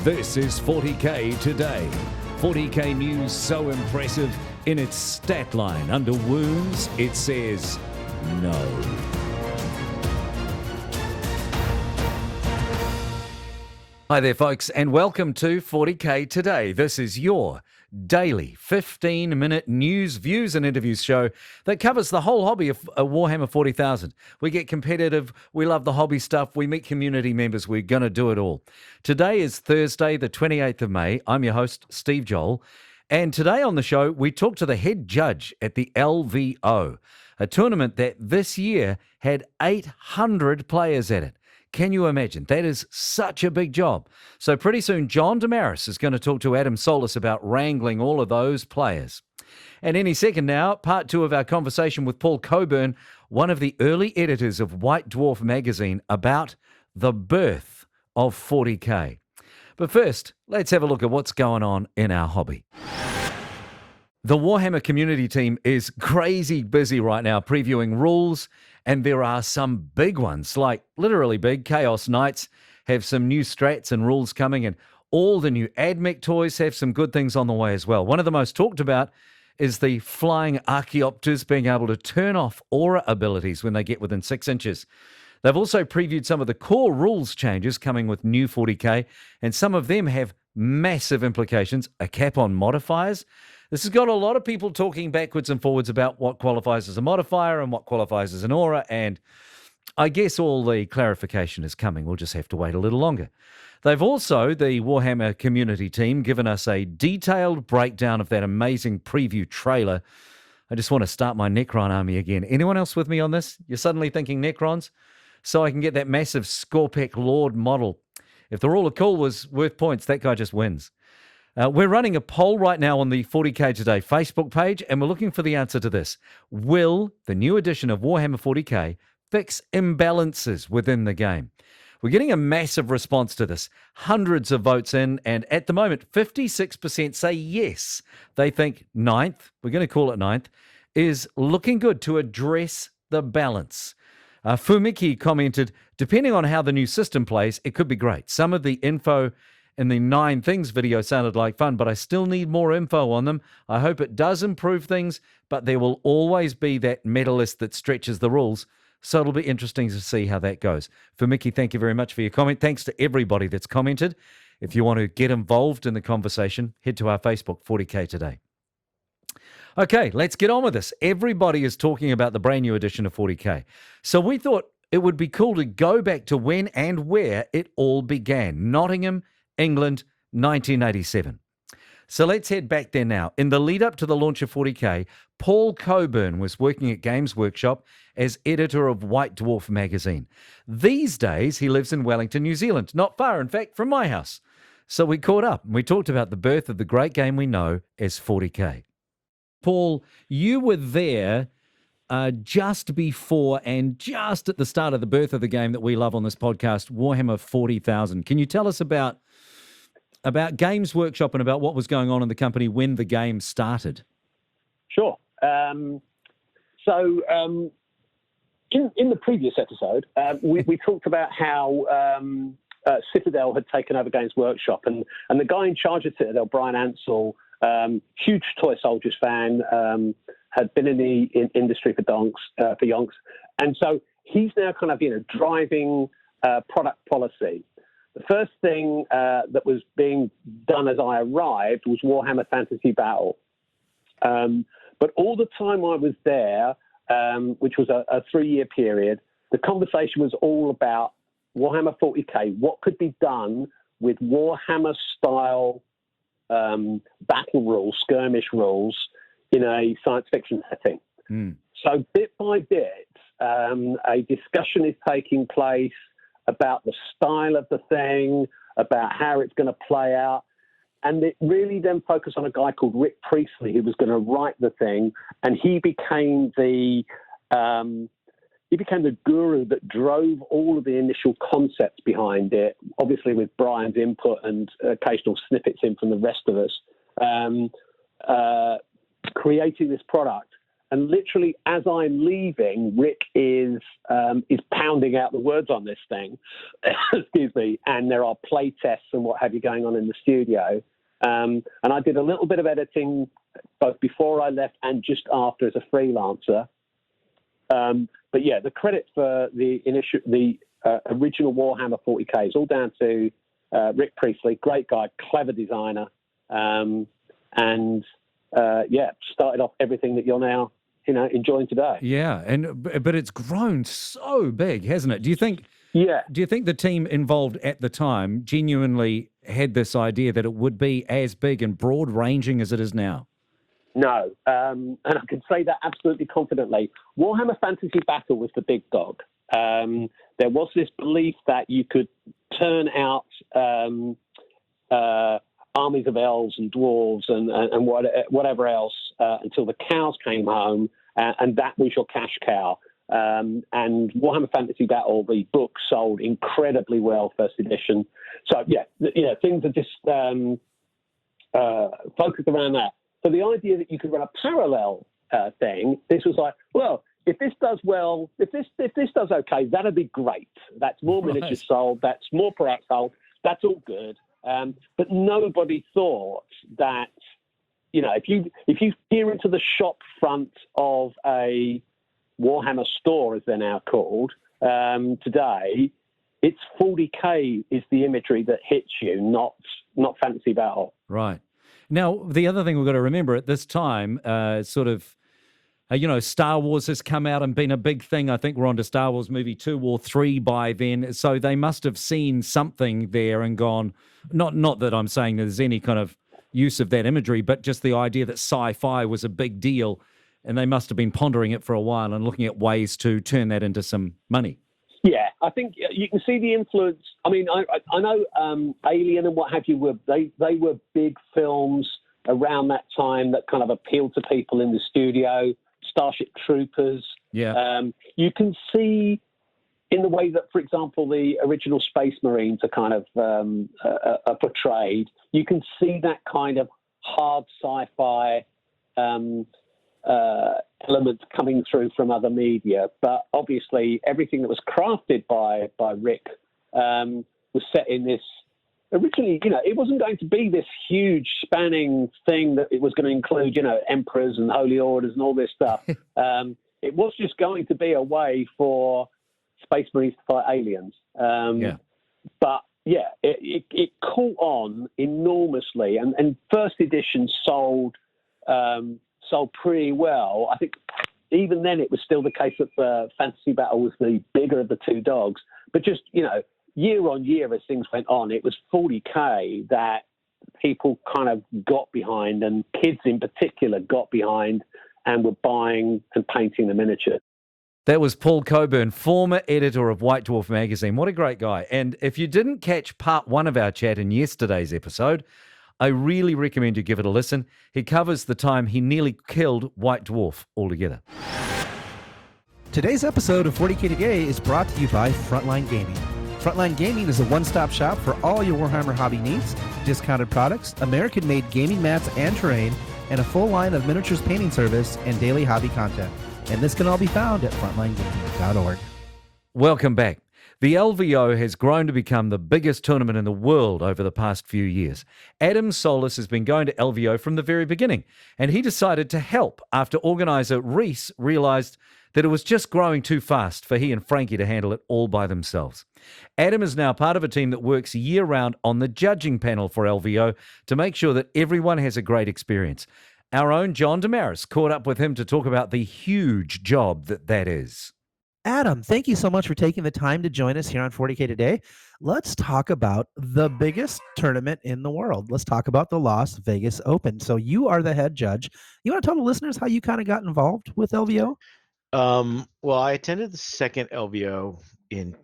This is 40K Today. 40K news so impressive in its stat line. Under wounds, it says no. Hi there, folks, and welcome to 40K Today. This is your daily 15-minute news, views and interviews show that covers the whole hobby of Warhammer 40,000. We get competitive, we love the hobby stuff, we meet community members, we're going to do it all. Today is Thursday, the 28th of May. I'm your host, Steve Joel, and today on the show, we talk to the head judge at the LVO, a tournament that this year had 800 players at it. Can you imagine? That is such a big job. So pretty soon, John Damaris is going to talk to Adam Solis about wrangling all of those players. And any second now, part two of our conversation with Paul Coburn, one of the early editors of White Dwarf magazine, about the birth of 40K. But first, let's have a look at what's going on in our hobby. The Warhammer community team is crazy busy right now previewing rules, and there are some big ones, like literally big. Chaos Knights have some new strats and rules coming, and all the new AdMech toys have some good things on the way as well. One of the most talked about is the flying Archaeopters being able to turn off aura abilities when they get within 6 inches. They've also previewed some of the core rules changes coming with new 40K, and some of them have massive implications, a cap on modifiers. This has got a lot of people talking backwards and forwards about what qualifies as a modifier and what qualifies as an aura, and I guess all the clarification is coming. We'll just have to wait a little longer. They've also, the Warhammer community team, given us a detailed breakdown of that amazing preview trailer. I just want to start my Necron army again. Anyone else with me on this? You're suddenly thinking Necrons? So I can get that massive Scorpec Lord model. If the rule of cool was worth points, that guy just wins. We're running a poll right now on the 40K Today Facebook page, and we're looking for the answer to this. Will the new edition of Warhammer 40K fix imbalances within the game? We're getting a massive response to this. Hundreds of votes in, and at the moment, 56% say yes. They think ninth, we're going to call it ninth, is looking good to address the balance. Fumiki commented, depending on how the new system plays, it could be great. Some of the info in the 9 Things video sounded like fun, but I still need more info on them. I hope it does improve things, but there will always be that meta list that stretches the rules, so it'll be interesting to see how that goes. For Mickey, thank you very much for your comment. Thanks to everybody that's commented. If you want to get involved in the conversation, head to our Facebook, 40K Today. Okay, let's get on with this. Everybody is talking about the brand new edition of 40K. So we thought it would be cool to go back to when and where it all began. Nottingham, England, 1987. So let's head back there now. In the lead up to the launch of 40K, Paul Coburn was working at Games Workshop as editor of White Dwarf magazine. These days, he lives in Wellington, New Zealand, not far, in fact, from my house. So we caught up and we talked about the birth of the great game we know as 40K. Paul, you were there just before and just at the start of the birth of the game that we love on this podcast, Warhammer 40,000. Can you tell us about Games Workshop and about what was going on in the company when the game started? Sure. In the previous episode, we talked about how Citadel had taken over Games Workshop, and the guy in charge of Citadel, Brian Ansell, huge Toy Soldiers fan, had been in the industry for yonks, and so he's now kind of driving product policy. The first thing that was being done as I arrived was Warhammer Fantasy Battle. But all the time I was there, which was a 3-year period, the conversation was all about Warhammer 40K, what could be done with Warhammer-style battle rules, skirmish rules, in a science fiction setting. So bit by bit, a discussion is taking place about the style of the thing, about how it's going to play out. And it really then focused on a guy called Rick Priestley, who was going to write the thing. And he became the guru that drove all of the initial concepts behind it, obviously with Brian's input and occasional snippets in from the rest of us, creating this product And literally, as I'm leaving, Rick is pounding out the words on this thing. Excuse me. And there are play tests and what have you going on in the studio. And I did a little bit of editing both before I left and just after as a freelancer. But yeah, the credit for the original Warhammer 40K is all down to Rick Priestley, great guy, clever designer, and started off everything that you're now enjoying today. Yeah, but it's grown so big, hasn't it? Do you think? Yeah. Do you think the team involved at the time genuinely had this idea that it would be as big and broad ranging as it is now? No, and I can say that absolutely confidently. Warhammer Fantasy Battle was the big dog. There was this belief that you could turn out armies of elves and dwarves and whatever else until the cows came home, and that was your cash cow. And Warhammer Fantasy Battle, the book, sold incredibly well, first edition. So yeah, things are just focused around that. So the idea that you could run a parallel thing, this was like, well, if this does well, if this does okay, that'd be great. That's more miniatures sold. That's more products sold. That's all good. But nobody thought that, if you peer into the shop front of a Warhammer store, as they're now called, today, it's 40K is the imagery that hits you, not Fantasy Battle. Right. Now, the other thing we've got to remember at this time, Star Wars has come out and been a big thing. I think we're on to Star Wars movie 2 or 3 by then. So they must have seen something there and gone, not that I'm saying there's any kind of use of that imagery, but just the idea that sci-fi was a big deal. And they must have been pondering it for a while and looking at ways to turn that into some money. Yeah, I think you can see the influence. I mean, I know Alien and what have you they were big films around that time that kind of appealed to people in the studio. Starship Troopers. Yeah. You can see in the way that, for example, the original Space Marines are kind of are portrayed. You can see that kind of hard sci-fi elements coming through from other media, but obviously everything that was crafted by Rick was set in this. Originally, it wasn't going to be this huge spanning thing that it was going to include, emperors and holy orders and all this stuff. It was just going to be a way for Space Marines to fight aliens. But yeah, it caught on enormously, and first edition sold pretty well. I think even then it was still the case that Fantasy Battle was the bigger of the two dogs. But just, year on year as things went on, it was 40K that people kind of got behind, and kids in particular got behind and were buying and painting the miniature. That was Paul Coburn, former editor of White Dwarf magazine. What a great guy. And if you didn't catch part 1 of our chat in yesterday's episode, I really recommend you give it a listen. He covers the time he nearly killed White Dwarf altogether. Today's episode of 40K Today is brought to you by Frontline Gaming. Frontline Gaming is a one-stop shop for all your Warhammer hobby needs, discounted products, American-made gaming mats and terrain, and a full line of miniatures painting service and daily hobby content. And this can all be found at frontlinegaming.org. Welcome back. The LVO has grown to become the biggest tournament in the world over the past few years. Adam Solis has been going to LVO from the very beginning, and he decided to help after organizer Reese realized that it was just growing too fast for he and Frankie to handle it all by themselves. Adam is now part of a team that works year-round on the judging panel for LVO to make sure that everyone has a great experience. Our own John Damaris caught up with him to talk about the huge job that is. Adam, thank you so much for taking the time to join us here on 40K Today. Let's talk about the biggest tournament in the world. Let's talk about the Las Vegas Open. So you are the head judge. You want to tell the listeners how you kind of got involved with LVO? Well, I attended the second LVO in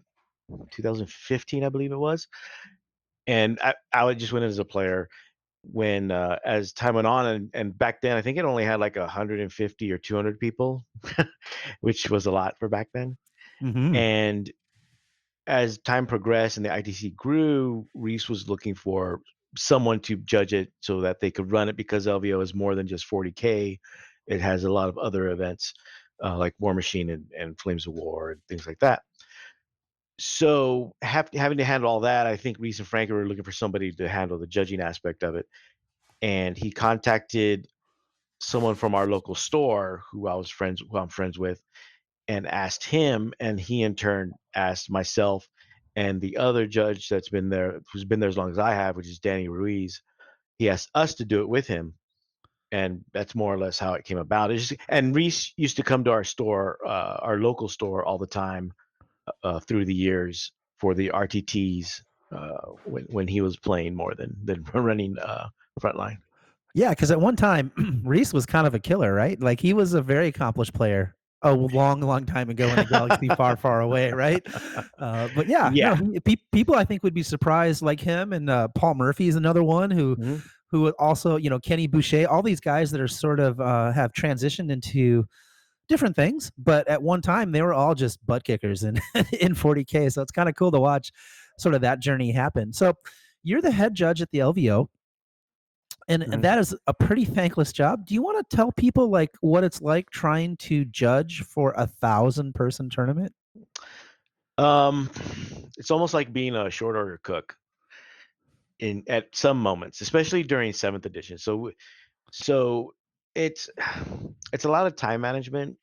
2015, I believe it was. And I just went as a player. When as time went on, and back then I think it only had like 150 or 200 people, which was a lot for back then. Mm-hmm. And as time progressed and the ITC grew, Reese was looking for someone to judge it so that they could run it, because LVO is more than just 40K. It has a lot of other events like War Machine and Flames of War and things like that. So having to handle all that, I think Reese and Frank were looking for somebody to handle the judging aspect of it. And he contacted someone from our local store who I'm friends with, and asked him, and he in turn asked myself and the other judge who's been there as long as I have, which is Danny Ruiz. He asked us to do it with him, and that's more or less how it came about. And Reese used to come to our store, our local store, all the time through the years for the RTTs when he was playing more than running frontline. Yeah, because at one time, Reese was kind of a killer, right? Like he was a very accomplished player a long, long time ago in a galaxy far, far away, right? But yeah, Yeah. no, people I think would be surprised, like him, and Paul Murphy is another one Mhm. who also, Kenny Boucher, all these guys that are sort of have transitioned into different things, but at one time they were all just butt kickers in in 40K. So it's kind of cool to watch sort of that journey happen. So you're the head judge at the LVO, and Mhm. that is a pretty thankless job. Do you want to tell people like what it's like trying to judge for 1,000-person tournament? Um, it's almost like being a short order cook in at some moments, especially during seventh edition. So it's it's a lot of time management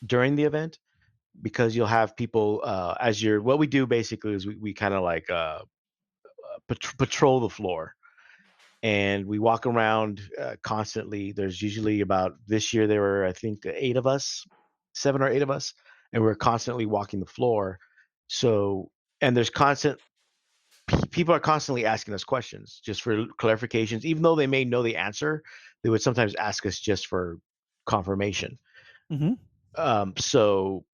during the event because you'll have people as you're what we do basically is we kind of like patrol the floor and we walk around constantly. There's usually about this year there were I think 8 of us, 7 or 8 of us, and we're constantly walking the floor. So and there's constant people are constantly asking us questions just for clarifications, even though they may know the answer. They would sometimes ask us just for confirmation. Mm-hmm. So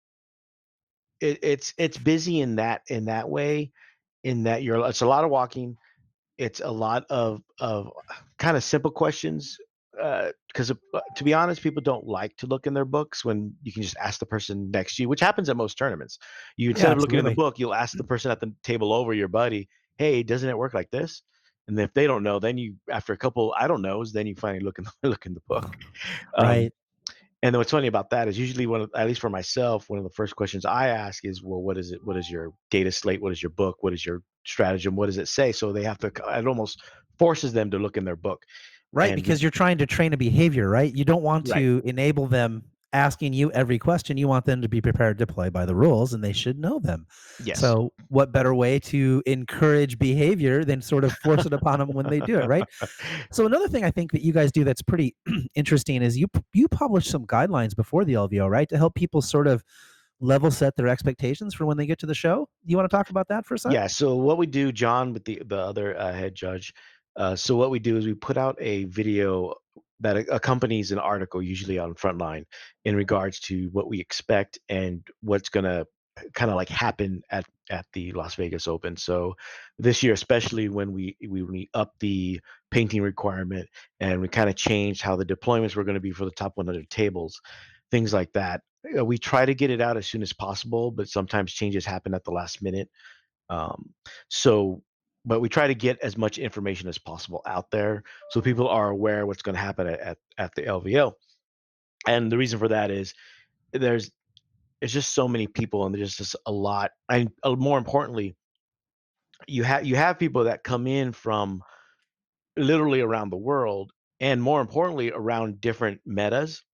it's busy in that way, in that it's a lot of walking. It's a lot of kind of simple questions, because to be honest, people don't like to look in their books when you can just ask the person next to you, which happens at most tournaments. You Yeah, instead of looking in the absolutely. book, you'll ask the person at the table over, your buddy, "Hey, doesn't it work like this?" And if they don't know, then you after a couple I don't knows, then you finally look in look in the book. Um, Right. and then what's funny about that is usually at least for myself, one of the first questions I ask is, well, what is it? What is your data slate? What is your book? What is your stratagem? What does it say? So they have to, it almost forces them to look in their book. Right, And because you're trying to train a behavior, right? You don't want right. to enable them asking you every question. You want them to be prepared to play by the rules, and they should know them. Yes. So, what better way to encourage behavior than sort of force it upon them when they do it, right? So, another thing I think that you guys do that's pretty interesting is you publish some guidelines before the LVO, right, to help people sort of level set their expectations for when they get to the show. You want to talk about that for a sec? Yeah. So what we do, John, with the other head judge, so what we do is we put out a video that accompanies an article, usually on Frontline, in regards to what we expect and what's gonna kind of like happen at the Las Vegas Open. So this year, especially when we up the painting requirement and we kind of changed how the deployments were going to be for the top 100 tables, things like that. We try to get it out as soon as possible, but sometimes changes happen at the last minute. Um, so, but we try to get as much information as possible out there so people are aware what's going to happen at the LVO. And the reason for that is there's it's just so many people and there's just a lot. And more importantly, you have people that come in from literally around the world, and more importantly, around different metas.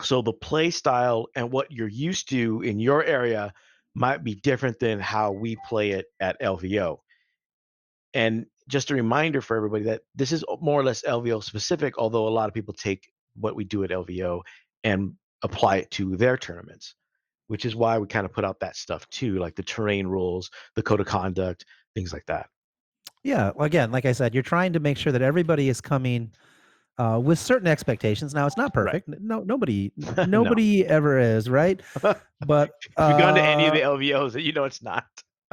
So the play style and what you're used to in your area might be different than how we play it at LVO. And just a reminder for everybody that this is more or less LVO specific, although a lot of people take what we do at LVO and apply it to their tournaments, which is why we kind of put out that stuff too, like the terrain rules, the code of conduct, things like that. Yeah. Well, again, like I said, you're trying to make sure that everybody is coming with certain expectations. Now, it's not Right. perfect. No, nobody, No. nobody ever is, right? But If you've gone to any of the LVOs, you know it's not.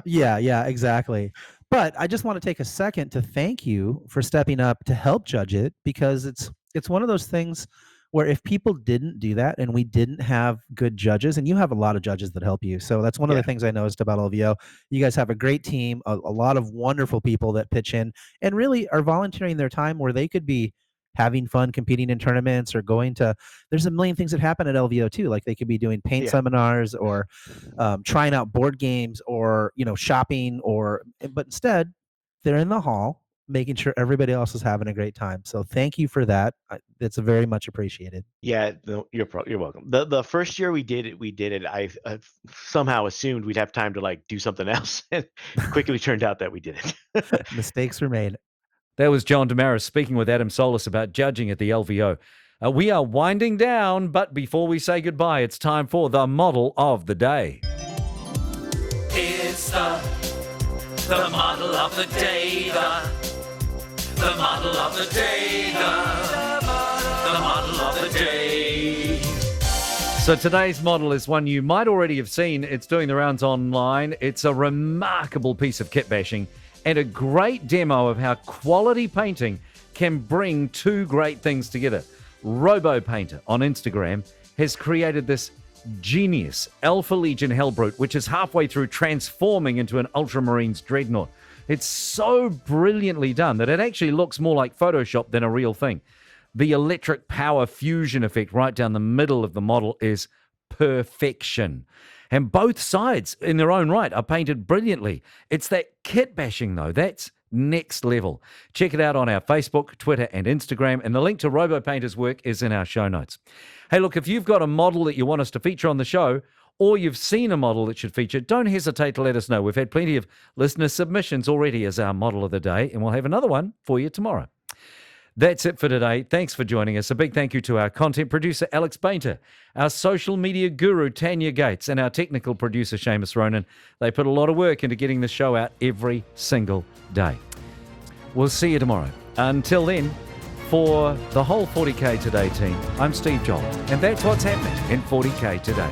yeah, exactly. But I just want to take a second to thank you for stepping up to help judge it, because it's one of those things where if people didn't do that and we didn't have good judges, and you have a lot of judges that help you. So that's one of Yeah. the things I noticed about LVO. You guys have a great team, a lot of wonderful people that pitch in and really are volunteering their time where they could be having fun competing in tournaments or going to, there's a million things that happen at LVO too. Like they could be doing paint seminars or trying out board games or, shopping but instead they're in the hall making sure everybody else is having a great time. So thank you for that. It's very much appreciated. Yeah, no, you're welcome. The first year we did it. I somehow assumed we'd have time to like do something else, and it quickly turned out that we didn't. Mistakes were made. That was John Damaris speaking with Adam Solis about judging at the LVO. We are winding down, but before we say goodbye, it's time for the model of the day. It's the model of the day, the model of the day, the model of the day. So today's model is one you might already have seen. It's doing the rounds online. It's a remarkable piece of kit bashing and a great demo of how quality painting can bring two great things together. Robo Painter on Instagram has created this genius Alpha Legion Hellbrute, which is halfway through transforming into an Ultramarines Dreadnought. It's so brilliantly done that it actually looks more like Photoshop than a real thing. The electric power fusion effect right down the middle of the model is perfection. And both sides, in their own right, are painted brilliantly. It's that kit bashing, though. That's next level. Check it out on our Facebook, Twitter, and Instagram. And the link to Robo Painter's work is in our show notes. Hey, look, if you've got a model that you want us to feature on the show, or you've seen a model that should feature, don't hesitate to let us know. We've had plenty of listener submissions already as our model of the day, and we'll have another one for you tomorrow. That's it for today. Thanks for joining us. A big thank you to our content producer, Alex Bainter, our social media guru, Tanya Gates, and our technical producer, Seamus Ronan. They put a lot of work into getting the show out every single day. We'll see you tomorrow. Until then, for the whole 40K Today team, I'm Steve Joel, and that's what's happening in 40K Today.